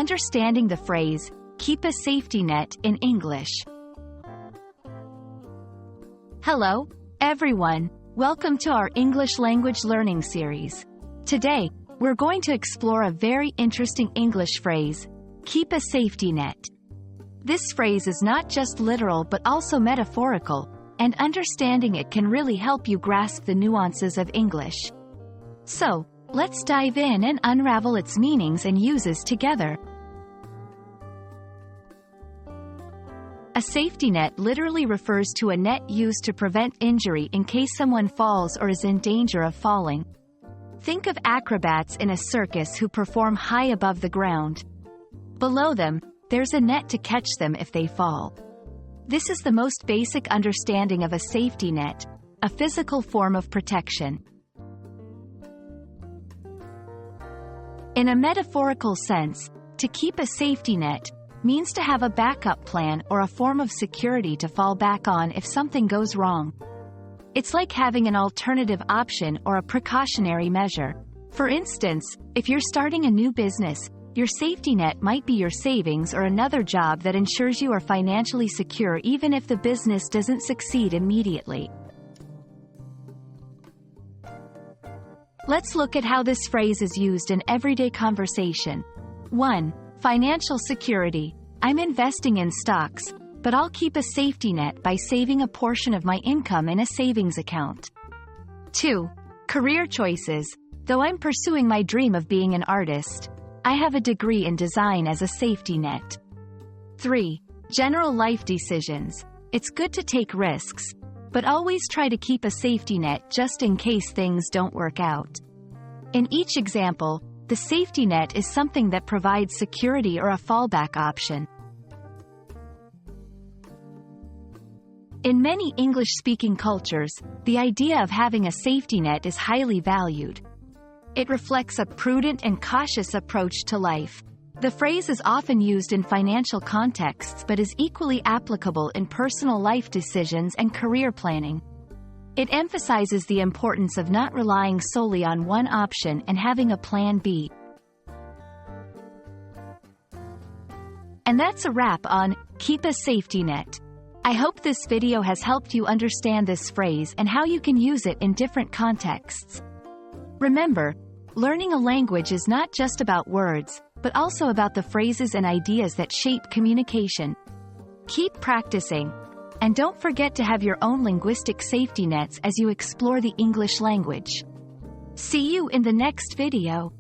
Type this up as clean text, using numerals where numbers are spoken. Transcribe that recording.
understanding the phrase, keep a safety net in English. Hello, everyone. Welcome to our English language learning series. Today, we're going to explore a very interesting English phrase, keep a safety net. This phrase is not just literal but also metaphorical, and understanding it can really help you grasp the nuances of English. So, let's dive in and unravel its meanings and uses together. A safety net literally refers to a net used to prevent injury in case someone falls or is in danger of falling. Think of acrobats in a circus who perform high above the ground. Below them, there's a net to catch them if they fall. This is the most basic understanding of a safety net, a physical form of protection. In a metaphorical sense, to keep a safety net means to have a backup plan or a form of security to fall back on if something goes wrong. It's like having an alternative option or a precautionary measure. For instance, if you're starting a new business, your safety net might be your savings or another job that ensures you are financially secure even if the business doesn't succeed immediately. Let's look at how this phrase is used in everyday conversation. 1. Financial security. I'm investing in stocks, but I'll keep a safety net by saving a portion of my income in a savings account. 2. Career choices. Though I'm pursuing my dream of being an artist, I have a degree in design as a safety net. 3. General life decisions. It's good to take risks, but always try to keep a safety net just in case things don't work out. In each example, the safety net is something that provides security or a fallback option. In many English-speaking cultures, the idea of having a safety net is highly valued. It reflects a prudent and cautious approach to life. The phrase is often used in financial contexts but is equally applicable in personal life decisions and career planning. It emphasizes the importance of not relying solely on one option and having a plan B. And that's a wrap on Keep a Safety Net. I hope this video has helped you understand this phrase and how you can use it in different contexts. Remember, learning a language is not just about words, but also about the phrases and ideas that shape communication. Keep practicing, and don't forget to have your own linguistic safety nets as you explore the English language. See you in the next video.